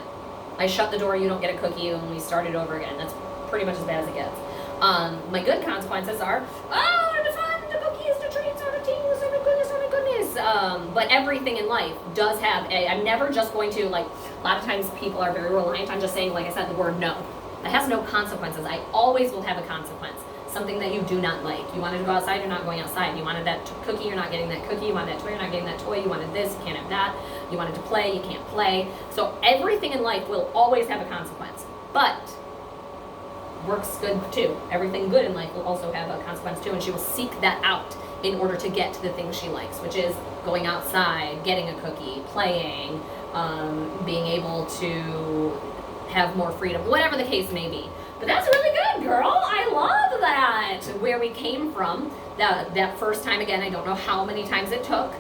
I shut the door, you don't get a cookie, and we start it over again. That's pretty much as bad as it gets. My good consequences are, the fun, the cookies, the treats, the things, oh my goodness, oh my goodness. But everything in life does have I'm never just going to, like, a lot of times people are very reliant on just saying, like I said, the word no. That has no consequences. I always will have a consequence. Something that you do not like. You wanted to go outside, you're not going outside. You wanted that cookie, you're not getting that cookie. You wanted that toy, you're not getting that toy. You wanted this, you can't have that. You wanted to play, you can't play. So everything in life will always have a consequence. But work's good too. Everything good in life will also have a consequence too, and she will seek that out in order to get to the things she likes, which is going outside, getting a cookie, playing, being able to have more freedom, whatever the case may be. But that's really good, girl. I love that. We're we came from. That first time, again, I don't know how many times it took,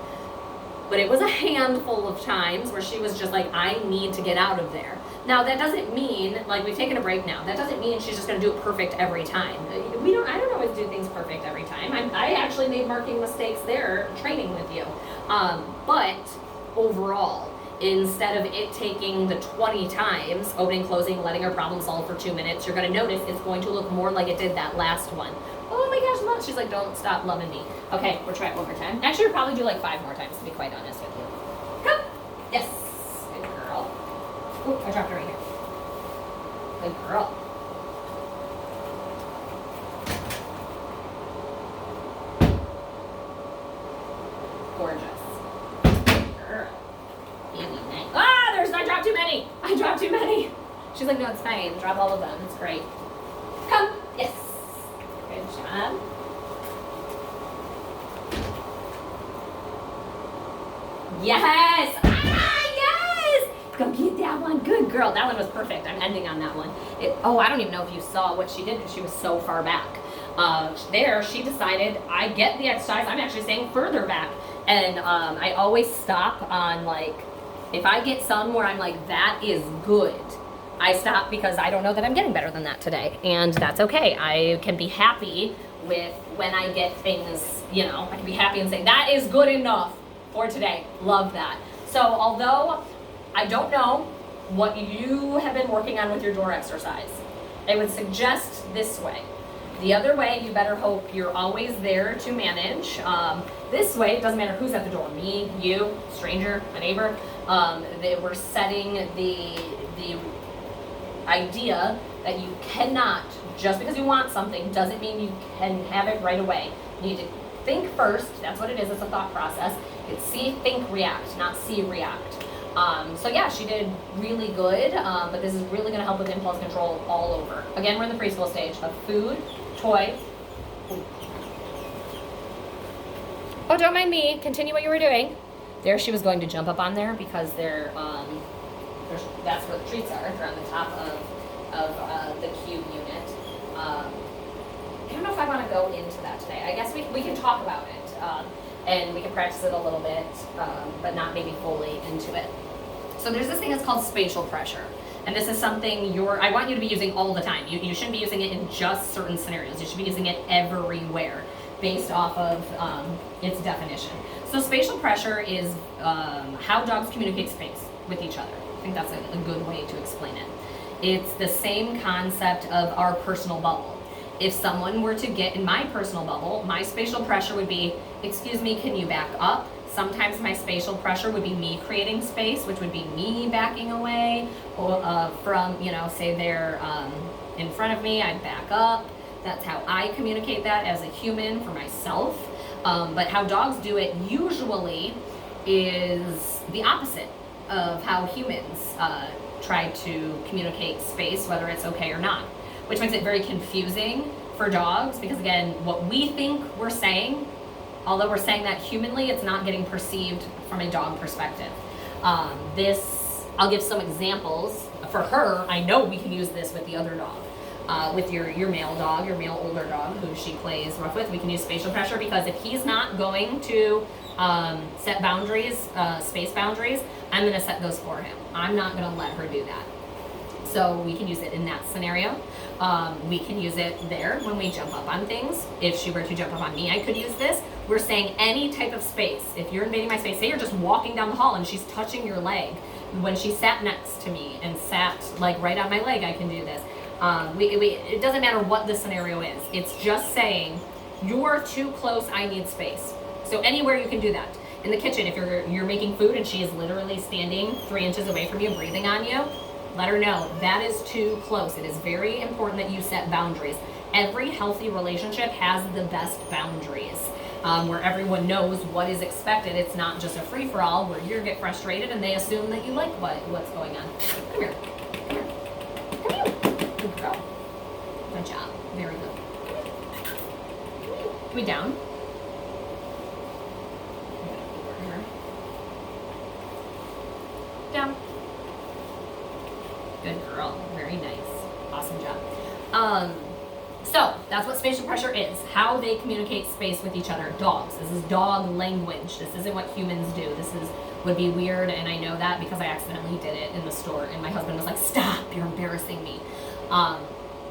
but it was a handful of times where she was just like, I need to get out of there. Now, that doesn't mean, like, we've taken a break now. That doesn't mean she's just going to do it perfect every time. I don't always do things perfect every time. I actually made marking mistakes there training with you. But overall, instead of it taking the 20 times, opening, closing, letting her problem solve for 2 minutes, you're going to notice it's going to look more like it did that last one. Oh my gosh, Mom. She's like, don't stop loving me. Okay, we'll try it one more time. Actually, we'll probably do like 5 more times, to be quite honest with you. Come. Yes. Good girl. Ooh, I dropped her right here. Good girl. Gorgeous. Good girl. Ah, I dropped too many. I dropped too many. She's like, no, it's fine. Drop all of them. It's great. Come. Yes. Good job. Yes. Yes. Go get that one. Good girl. That one was perfect. I'm ending on that one. I don't even know if you saw what she did. She was so far back. There, she decided, I get the exercise. I'm actually staying further back. And I always stop on, like, if I get some where I'm like, that is good, I stop because I don't know that I'm getting better than that today. And that's okay. I can be happy with when I get things, I can be happy and say, that is good enough for today. Love that. So although I don't know what you have been working on with your door exercise, I would suggest this way. The other way, you better hope you're always there to manage. This way, it doesn't matter who's at the door, me, you, stranger, a neighbor. We're setting the idea that you cannot, just because you want something, doesn't mean you can have it right away. You need to think first. That's what it is. It's a thought process. It's see, think, react, not see, react. So yeah, she did really good, but this is really going to help with impulse control all over. Again, we're in the preschool stage of food, toy. Oh, don't mind me. Continue what you were doing. There, she was going to jump up on there because that's where the treats are. They're on the top of the cube unit. I don't know if I want to go into that today. I guess we can talk about it. And we can practice it a little bit, but not maybe fully into it. So there's this thing that's called spatial pressure. And this is something I want you to be using all the time. You shouldn't be using it in just certain scenarios. You should be using it everywhere based off of its definition. So spatial pressure is how dogs communicate space with each other. I think that's a good way to explain it. It's the same concept of our personal bubble. If someone were to get in my personal bubble, my spatial pressure would be, excuse me, can you back up? Sometimes my spatial pressure would be me creating space, which would be me backing away from, say they're in front of me, I'd back up. That's how I communicate that as a human for myself. But how dogs do it usually is the opposite of how humans try to communicate space, whether it's okay or not. Which makes it very confusing for dogs because, again, what we think we're saying, although we're saying that humanly, it's not getting perceived from a dog perspective. I'll give some examples. For her, I know we can use this with the other dog. With your male dog, your male older dog, who she plays rough with, we can use spatial pressure because if he's not going to set boundaries, space boundaries, I'm going to set those for him. I'm not going to let her do that. So we can use it in that scenario. We can use it there when we jump up on things. If she were to jump up on me, I could use this. We're saying any type of space. If you're invading my space, say you're just walking down the hall and she's touching your leg. When she sat next to me and sat like right on my leg, I can do this. It doesn't matter what the scenario is. It's just saying, you're too close, I need space. So anywhere you can do that. In the kitchen, if you're making food and she is literally standing 3 inches away from you, breathing on you, let her know that is too close. It is very important that you set boundaries. Every healthy relationship has the best boundaries, where everyone knows what is expected. It's not just a free-for-all where you get frustrated and they assume that you like what's going on. Come here. Come here. Come here. Good girl. Good job. Very good. Come here. Can we down? Down. Good girl. Very nice. Awesome job. So that's what spatial pressure is, how they communicate space with each other. Dogs. This is dog language. This isn't what humans do. Would be weird, and I know that because I accidentally did it in the store, and my husband was like, "Stop, you're embarrassing me."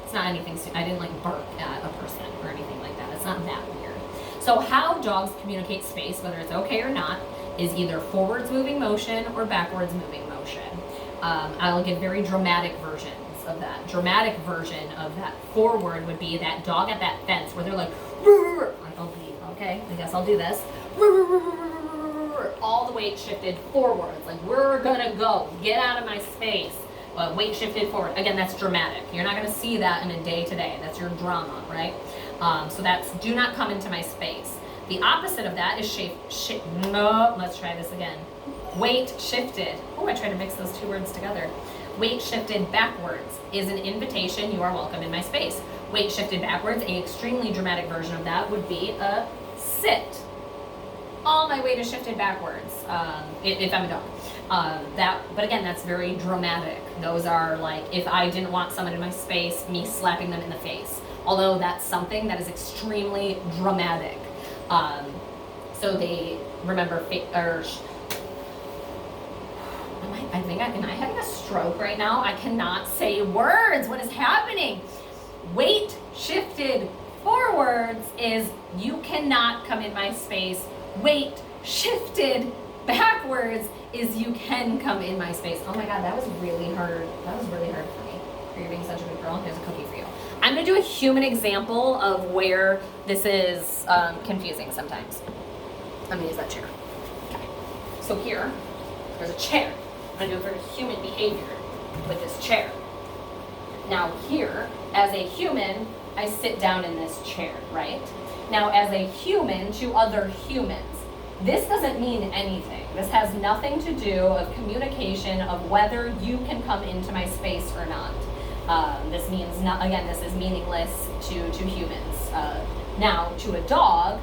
It's not anything, I didn't like bark at a person or anything like that. It's not that weird. So how dogs communicate space, whether it's okay or not, is either forwards moving motion or backwards moving motion. I'll give very dramatic versions of that. Dramatic version of that forward would be that dog at that fence where they're like, okay, I guess I'll do this. All the weight shifted forwards, like we're gonna go, get out of my space. Weight shifted forward. Again, that's dramatic. You're not gonna see that in a day-to-day. That's your drama, right? So that's do not come into my space. The opposite of that is no, let's try this again. Weight shifted. Oh, I tried to mix those two words together. Weight shifted backwards is an invitation, you are welcome in my space. Weight shifted backwards, a extremely dramatic version of that would be a sit. All my weight is shifted backwards, if I'm a dog. But again, that's very dramatic. Those are like, if I didn't want someone in my space, me slapping them in the face. Although that's something that is extremely dramatic. So they remember, am I having a stroke right now? I cannot say words. What is happening? Weight shifted forwards is you cannot come in my space. Weight shifted backwards is you can come in my space. Oh my God, that was really hard. That was really hard for me. For you being such a good girl, here's a cookie for you. I'm gonna do a human example of where this is confusing sometimes. I'm gonna use that chair. Okay. So here, there's a chair. I'm gonna do a very human behavior with this chair. Now here, as a human, I sit down in this chair, right? Now as a human to other humans, this doesn't mean anything. This has nothing to do of communication of whether you can come into my space or not. This means not, again, this is meaningless to humans. Now to a dog,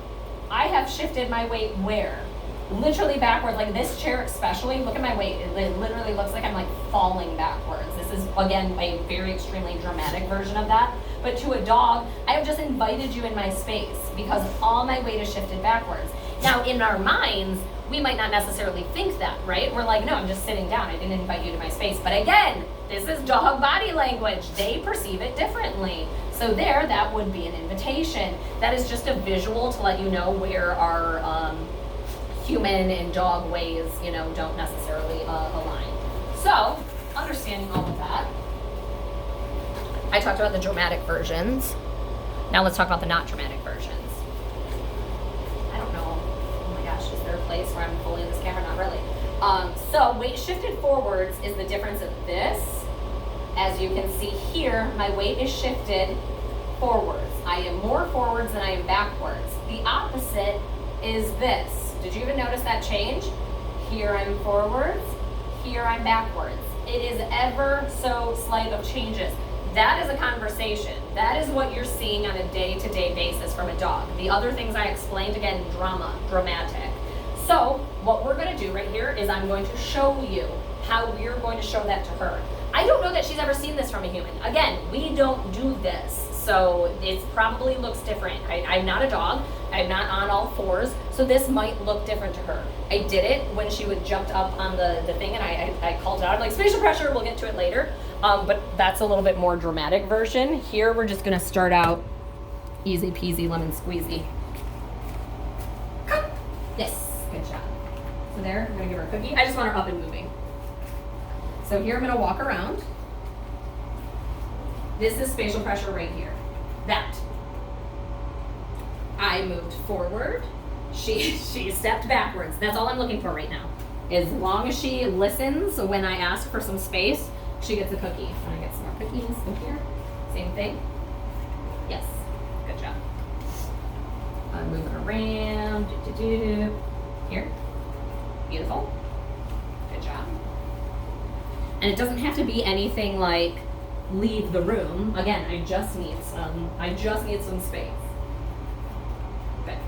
I have shifted my weight where? Literally backwards, like this chair especially, look at my weight. It literally looks like I'm like falling backwards. This is, again, a very extremely dramatic version of that. But to a dog, I have just invited you in my space because all my weight is shifted backwards. Now, in our minds, we might not necessarily think that, right? We're like, no, I'm just sitting down. I didn't invite you to my space. But again, this is dog body language. They perceive it differently. So there, that would be an invitation. That is just a visual to let you know where our human and dog ways, don't necessarily align. So, understanding all of that, I talked about the dramatic versions. Now let's talk about the not dramatic versions. I don't know. Oh my gosh, is there a place where I'm fully in this camera? Not really. So weight shifted forwards is the difference of this. As you can see here, my weight is shifted forwards. I am more forwards than I am backwards. The opposite is this. Did you even notice that change? Here I'm forwards, here I'm backwards. It is ever so slight of changes. That is a conversation. That is what you're seeing on a day-to-day basis from a dog. The other things I explained, again, dramatic. So what we're going to do right here is I'm going to show you how we're going to show that to her. I don't know that she's ever seen this from a human. Again, we don't do this. So it probably looks different. I'm not a dog. I'm not on all fours. So this might look different to her. I did it when she would jumped up on the thing and I called it out. I'm like, spatial pressure, we'll get to it later. But that's a little bit more dramatic version. Here we're just gonna start out easy peasy lemon squeezy. Yes, good job. So there, I'm gonna give her a cookie. I just want her up and moving. So here I'm gonna walk around. This is spatial pressure right here. That. I moved forward. She stepped backwards. That's all I'm looking for right now. As long as she listens when I ask for some space, she gets a cookie. And I get some more cookies in here. Same thing. Yes. Good job. I'm moving around. Here. Beautiful. Good job. And it doesn't have to be anything like leave the room. Again, I just need some space. Okay.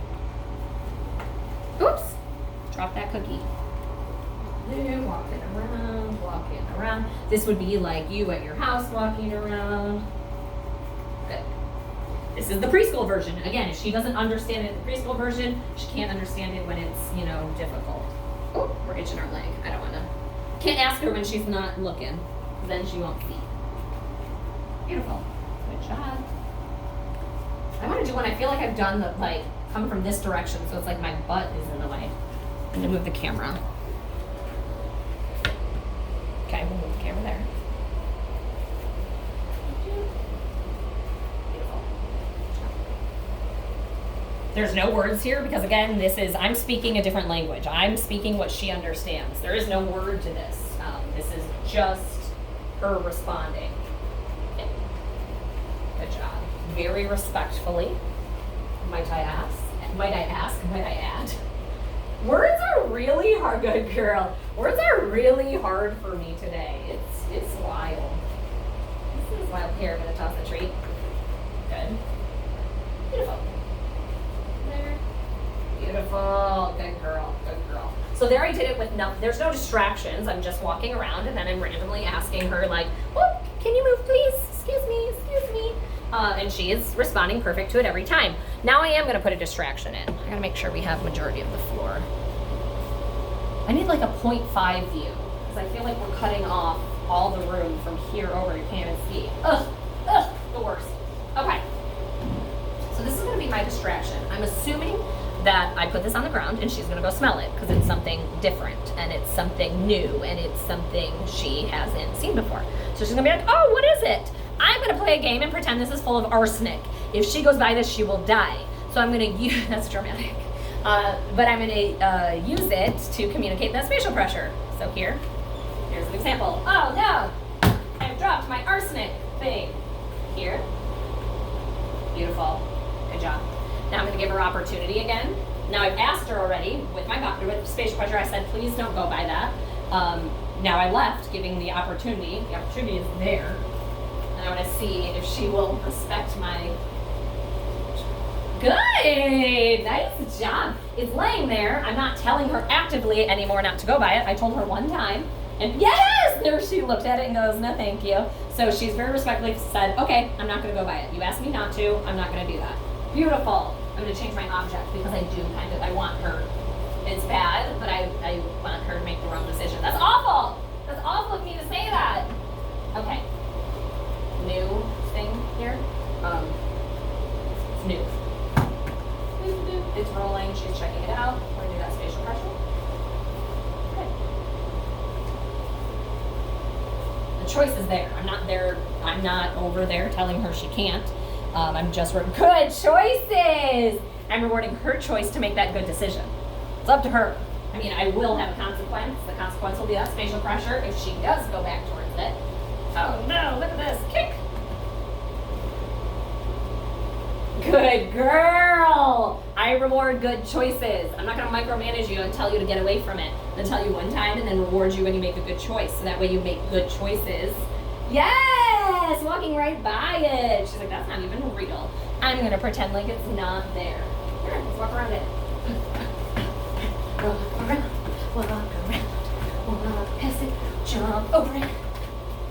Oops. Drop that cookie. Walking around. This would be like you at your house walking around. Good. This is the preschool version. Again, if she doesn't understand it in the preschool version, she can't understand it when it's, difficult. Oh, we're itching our leg. I don't want to. Can't ask her when she's not looking. Then she won't see. Beautiful. Good job. I want to do one. I feel like I've done the, come from this direction, so it's like my butt is in the way. I'm going to move the camera. Okay, we'll move the camera there. Beautiful. There's no words here because, again, I'm speaking a different language. I'm speaking what she understands. There is no word to this. This is just her responding. Okay. Good job. Very respectfully, might I add. Words are really hard, good girl. Words are really hard for me today. It's wild. This is wild. Here, I'm gonna toss the treat. Good. Beautiful. There. Beautiful. Good girl. Good girl. So there I did it with there's no distractions. I'm just walking around and then I'm randomly asking her oh, can you move please? Excuse me. And she is responding perfect to it every time. Now I am going to put a distraction in. I got to make sure we have majority of the floor. I need a 0.5 view because I feel like we're cutting off all the room from here over. You can't even see. Ugh, the worst. Okay. So this is going to be my distraction. I'm assuming that I put this on the ground and she's going to go smell it because it's something different and it's something new and it's something she hasn't seen before. So she's going to be like, oh, what is it? I'm going to play a game and pretend this is full of arsenic. If she goes by this, she will die. So I'm going to use, that's dramatic, but I'm going to use it to communicate that spatial pressure. So here's an example. Oh no, I've dropped my arsenic thing. Here. Beautiful. Good job. Now I'm going to give her opportunity again. Now I've asked her already with spatial pressure. I said, please don't go by that. Now I left, giving the opportunity. The opportunity is there. And I want to see if she will respect my... Good! Nice job. It's laying there. I'm not telling her actively anymore not to go by it. I told her one time. And yes! There she looked at it and goes, no thank you. So she's very respectfully said, okay, I'm not going to go by it. You asked me not to. I'm not going to do that. Beautiful. I'm going to change my object because I want her. It's bad, but I want her to make the wrong decision. That's awful! That's awful of me to say that. Okay. New thing here. It's new. It's rolling. She's checking it out. We're gonna do that spatial pressure. Okay. The choice is there. I'm not there. I'm not over there telling her she can't. I'm just good choices. I'm rewarding her choice to make that good decision. It's up to her. I mean, I will have a consequence. The consequence will be that spatial pressure if she does go back towards it. Oh no, look at this. Kick. Good girl. I reward good choices. I'm not going to micromanage you and tell you to get away from it. I'm going to tell you one time and then reward you when you make a good choice. So that way you make good choices. Yes! Walking right by it. She's like, that's not even real. I'm going to pretend like it's not there. Here, let's walk around it. Walk past it, jump over it.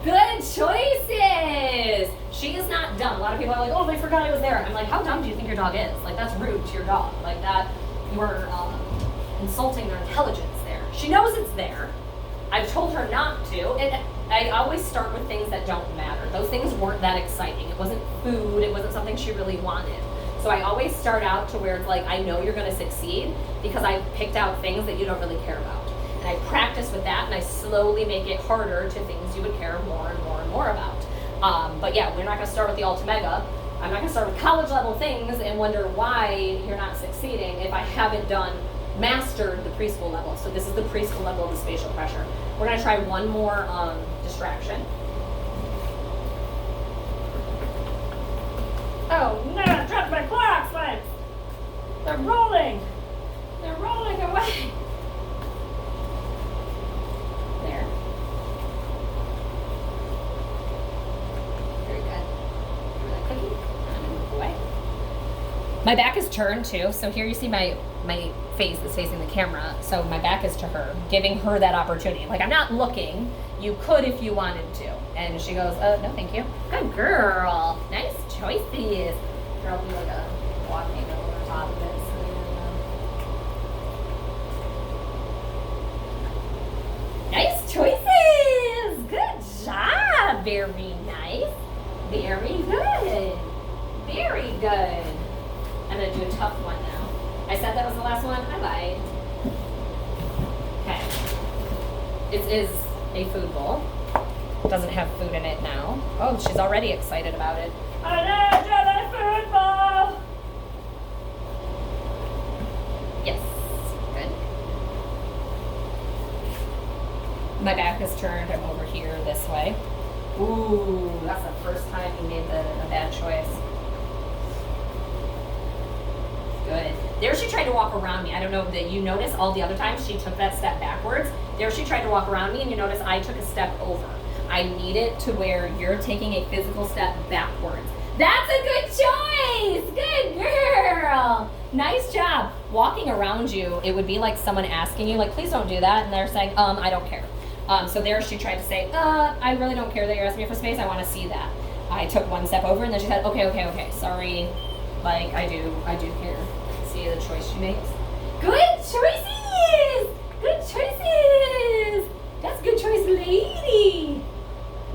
Good choices! She is not dumb. A lot of people are like, oh, I forgot I was there. I'm like, how dumb do you think your dog is? Like, that's rude to your dog. Like, that, you're insulting their intelligence there. She knows it's there. I've told her not to. And I always start with things that don't matter. Those things weren't that exciting. It wasn't food. It wasn't something she really wanted. So I always start out to where it's like, I know you're going to succeed because I picked out things that you don't really care about. And I practice with that, and I slowly make it harder to things you would care more and more and more about. But yeah, we're not going to start with the Ultimega. I'm not going to start with college level things and wonder why you're not succeeding if I haven't mastered the preschool level. So this is the preschool level of the spatial pressure. We're going to try one more distraction. Oh no, I dropped my clocks! They're rolling! They're rolling away! There. Very good. Remember that cookie? I'm gonna move away. My back is turned too, so here you see my face is facing the camera, so my back is to her, giving her that opportunity. Like, I'm not looking. You could if you wanted to. And she goes, no, thank you. Good girl. Nice choices. Here, I'll do like a walking over top of it. So nice choices! Good job! Very nice. Very good. Very good. I'm gonna do a tough one now. I said that was the last one. I lied. Okay. It is a food bowl. Doesn't have food in it now. Oh, she's already excited about it. I love jelly food bowl! Yes. Good. My back is turned. I'm over here this way. Ooh, that's the first time you made a bad choice. Good. There she tried to walk around me. I don't know that you notice all the other times she took that step backwards. There she tried to walk around me, and you notice I took a step over. I need it to where you're taking a physical step backwards. That's a good choice! Good girl! Nice job. Walking around you, it would be like someone asking you, like, please don't do that, and they're saying, I don't care. So there she tried to say, I really don't care that you're asking me for space, I want to see that. I took one step over, and then she said, okay, sorry, like, I do care. See the choice she makes? Good choices! Good choices! That's a good choice, lady!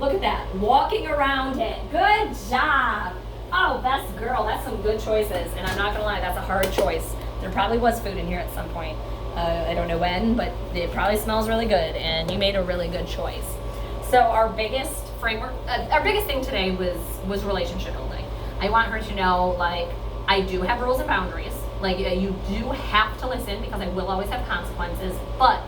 Look at that, walking around it. Good job. Oh, best girl, that's some good choices. And I'm not gonna lie, that's a hard choice. There probably was food in here at some point. I don't know when, but it probably smells really good, and you made a really good choice. So our biggest framework, our biggest thing today was relationship building. I want her to know, like, I do have rules and boundaries. Like, you do have to listen because I will always have consequences, but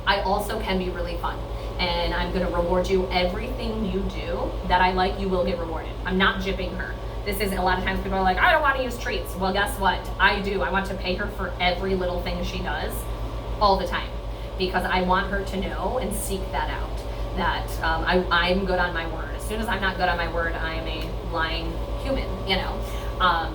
I also can be really fun. And I'm gonna reward you everything you do that I like, you will get rewarded. I'm not gypping her. This is, a lot of times people are like, I don't want to use treats. Well, guess what? I do. I want to pay her for every little thing she does all the time because I want her to know and seek that out, that I'm good on my word. As soon as I'm not good on my word, I am a lying human, you know.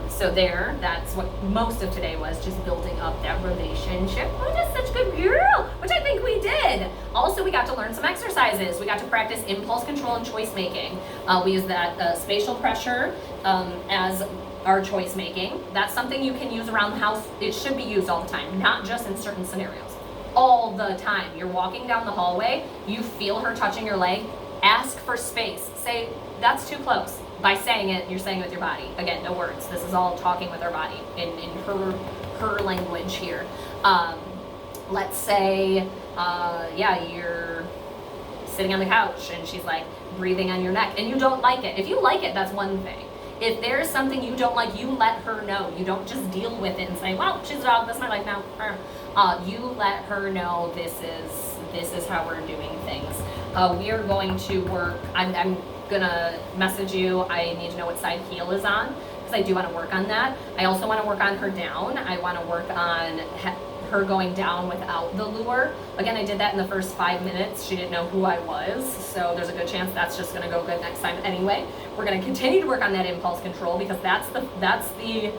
So that's what most of today was, just building up that relationship. Oh, that's such a good girl, which I think we did. Also, we got to learn some exercises. We got to practice impulse control and choice making. We use that spatial pressure as our choice making. That's something you can use around the house. It should be used all the time, not just in certain scenarios. All the time. You're walking down the hallway, you feel her touching your leg, ask for space. Say, that's too close. By saying it, you're saying it with your body. Again, no words. This is all talking with our body in her language here. Let's say, you're sitting on the couch and she's like breathing on your neck and you don't like it. If you like it, that's one thing. If there's something you don't like, you let her know. You don't just deal with it and say, well, she's a dog, that's my life now. You let her know this is how we're doing things. We are going to work, I'm gonna message you. I need to know what side heel is on because I do want to work on that. I also want to work on her down. I want to work on her going down without the lure. Again, I did that in the first 5 minutes. She didn't know who I was, so there's a good chance that's just gonna go good next time anyway. We're gonna continue to work on that impulse control because that's the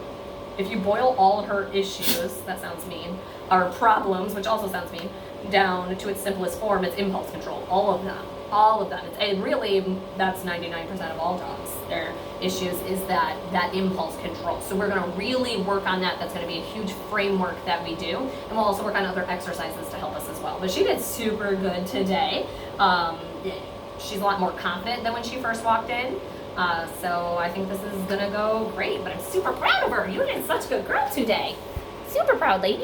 if you boil all of her issues, that sounds mean, or problems, which also sounds mean, down to its simplest form, it's impulse control. All of them. And really, that's 99% of all dogs. Their issues is that impulse control. So we're gonna really work on that. That's gonna be a huge framework that we do. And we'll also work on other exercises to help us as well. But she did super good today. She's a lot more confident than when she first walked in. So I think this is gonna go great, but I'm super proud of her. You did such a good girl today. Super proud, lady.